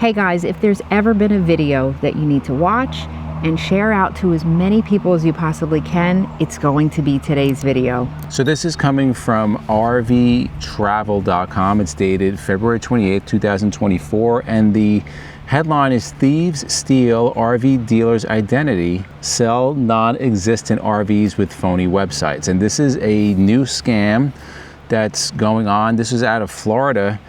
Hey guys, if there's ever been a video that you need to watch and share out to as many people as you possibly can, it's going to be today's video. So this is coming from RVtravel.com. It's dated February 28th, 2024, and the headline is "Thieves Steal RV Dealers' Identity, Sell Non-Existent RVs with Phony Websites." And this is a new scam that's going on. This is out of Florida,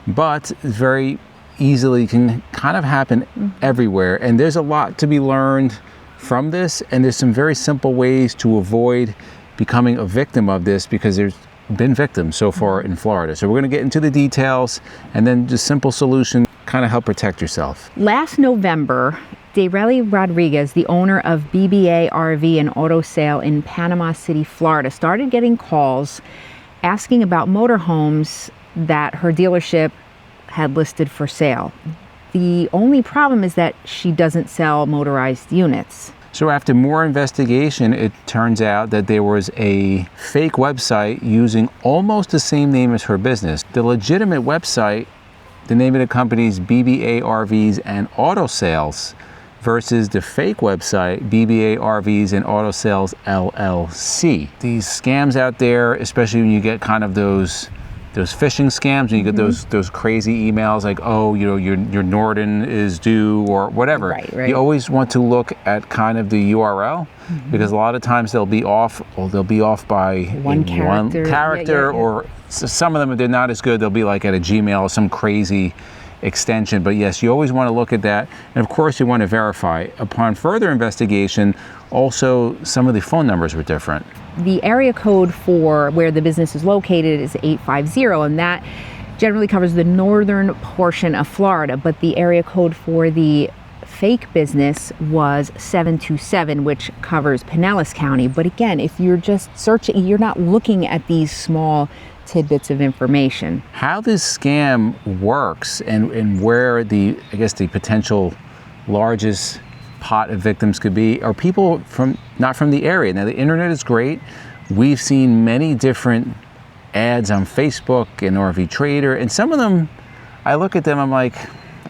but very easily can kind of happen everywhere. And there's a lot to be learned from this, and there's some very simple ways to avoid becoming a victim of this, because there's been victims so far in Florida. So we're going to get into the details and then just simple solution, kind of help protect yourself. Last November, Dayrelli Rodriguez, the owner of BBA RV and Auto Sale in Panama City, Florida, started getting calls asking about motorhomes that her dealership had listed for sale. The only problem is that she doesn't sell motorized units. So after more investigation, it turns out that there was a fake website using almost the same name as her business. The legitimate website, the name of the company is BBA RVs and Auto Sales, versus the fake website, BBA RVs and Auto Sales LLC. These scams out there, especially when you get kind of those phishing scams, and you get those crazy emails like, oh, you know, your Norden is due or whatever. Right. You always want to look at kind of the URL, because a lot of times they'll be off by one character, or some of them, if they're not as good, they'll be like at a Gmail or some crazy extension. But yes, you always want to look at that, and of course you want to verify. Upon further investigation, also some of the phone numbers were different. The area code for where the business is located is 850, and that generally covers the northern portion of Florida, but the area code for the fake business was 727, which covers Pinellas County. But again, if you're just searching, you're not looking at these small tidbits of information. How this scam works and where the potential largest pot of victims could be are people not from the area. Now, the internet is great. We've seen many different ads on Facebook and RV Trader, and some of them, I look at them, I'm like,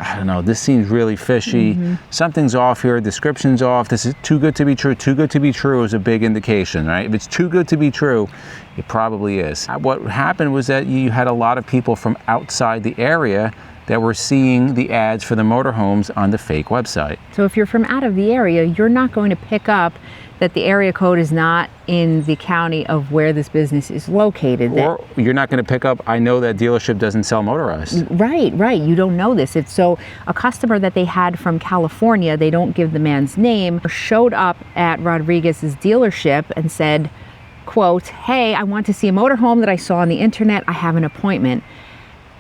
I don't know, this seems really fishy. Something's off here, description's off, this is too good to be true. Too good to be true is a big indication, right? If it's too good to be true, it probably is. What happened was that you had a lot of people from outside the area that were seeing the ads for the motorhomes on the fake website. So if you're from out of the area, you're not going to pick up that the area code is not in the county of where this business is located. Or you're not going to pick up, I know that dealership doesn't sell motorized. Right. You don't know this. It's so a customer that they had from California, they don't give the man's name, showed up at Rodriguez's dealership and said, quote, "Hey, I want to see a motorhome that I saw on the internet. I have an appointment."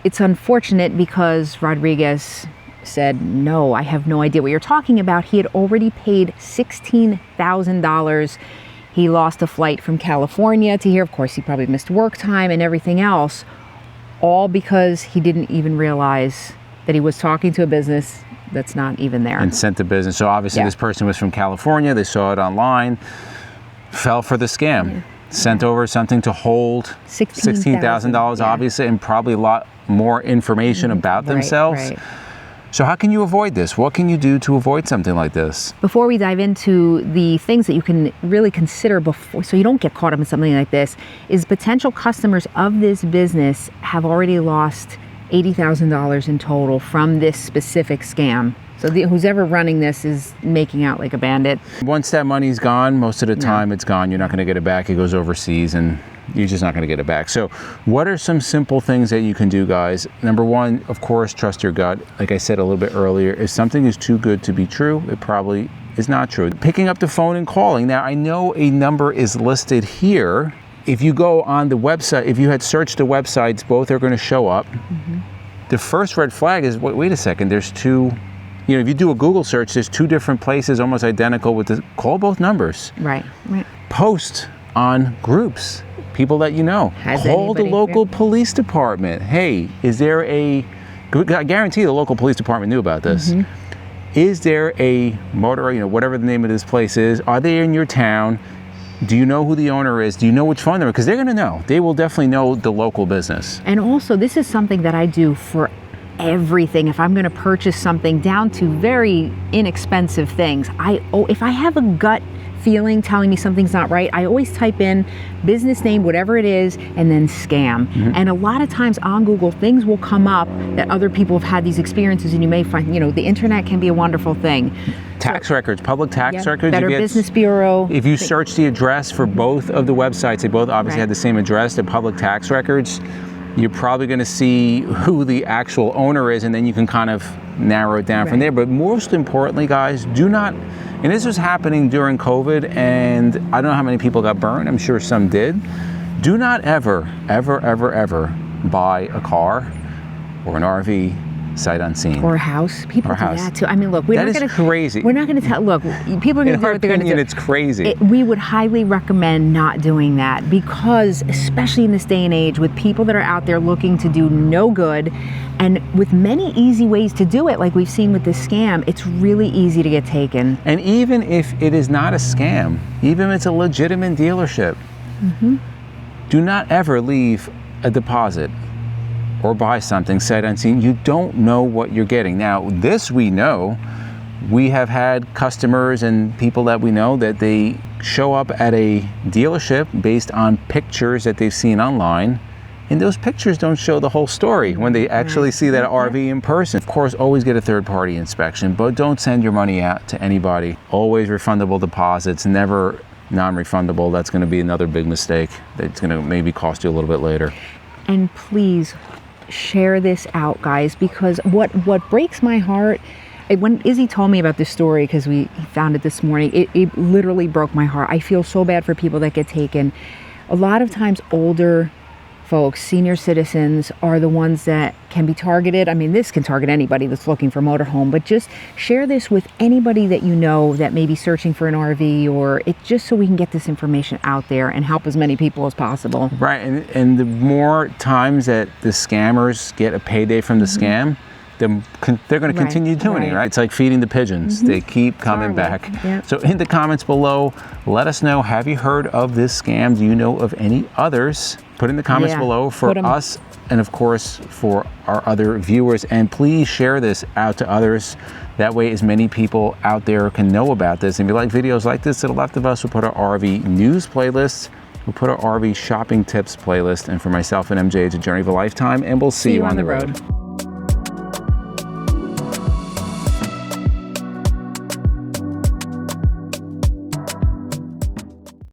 It's unfortunate because Rodriguez said, "No, I have no idea what you're talking about." He had already paid $16,000. He lost a flight from California to here. Of course, he probably missed work time and everything else, all because he didn't even realize that he was talking to a business that's not even there. And sent the business. So obviously this person was from California. They saw it online, fell for the scam, sent over something to hold $16,000, obviously, and probably a lot more information about themselves. So how can you avoid this? What can you do to avoid something like this? Before we dive into the things that you can really consider before, so you don't get caught up in something like this, is potential customers of this business have already lost $80,000 in total from this specific scam. So who's ever running this is making out like a bandit. Once that money's gone, most of the time it's gone. You're not going to get it back. It goes overseas and you're just not going to get it back. So what are some simple things that you can do, guys? Number one, of course, trust your gut. Like I said a little bit earlier, if something is too good to be true, it probably is not true. Picking up the phone and calling. Now, I know a number is listed here. If you go on the website, if you had searched the websites, both are going to show up. The first red flag is, wait a second, there's two. You know, if you do a Google search, there's two different places almost identical with call both numbers. Right. Post on groups, people that you know. Call the local police department. Hey, is there I guarantee the local police department knew about this. Is there a motor, whatever the name of this place is, are they in your town? Do you know who the owner is? Do you know which phone number? Because they're going to know. They will definitely know the local business. And also, this is something that I do for everything. If I'm going to purchase something, down to very inexpensive things, if I have a gut feeling telling me something's not right, I always type in business name, whatever it is, and then scam. And a lot of times on Google, things will come up that other people have had these experiences, and you may find, the internet can be a wonderful thing. Tax records, public tax records. Better Business Bureau. If you search the address for both of the websites, they both obviously had the same address, the public tax records, you're probably going to see who the actual owner is, and then you can kind of narrow it down from there. But most importantly, guys, do not, and this was happening during COVID, and I don't know how many people got burned. I'm sure some did. Do not ever, ever, ever, ever buy a car or an RV sight unseen. Or a house. People do that too. I mean, look, that is crazy. We're not going to tell, look, people are going to do what they're going to do. It's crazy. We would highly recommend not doing that, because especially in this day and age with people that are out there looking to do no good, and with many easy ways to do it, like we've seen with this scam, it's really easy to get taken. And even if it is not a scam, even if it's a legitimate dealership, do not ever leave a deposit or buy something sight unseen. You don't know what you're getting. Now, this we know. We have had customers and people that we know that they show up at a dealership based on pictures that they've seen online, and those pictures don't show the whole story when they actually see that RV in person. Of course, always get a third-party inspection, but don't send your money out to anybody. Always refundable deposits, never non-refundable. That's going to be another big mistake that's going to maybe cost you a little bit later. And please share this out, guys, because what breaks my heart, when Izzy told me about this story, because he found it this morning, it literally broke my heart. I feel so bad for people that get taken. A lot of times older folks, senior citizens, are the ones that can be targeted. I mean, this can target anybody that's looking for a motorhome, but just share this with anybody that you know that may be searching for an RV, or it, just so we can get this information out there and help as many people as possible. Right, and the more times that the scammers get a payday from the scam, they're going to continue doing it, right? It's like feeding the pigeons. They keep coming back. So in the comments below, let us know, have you heard of this scam? Do you know of any others? Put in the comments below for us, and of course for our other viewers. And please share this out to others. That way as many people out there can know about this. And if you like videos like this, to the left of us, we'll put our RV news playlist. We'll put our RV shopping tips playlist. And for myself and MJ, it's a journey of a lifetime, and we'll see you on the road.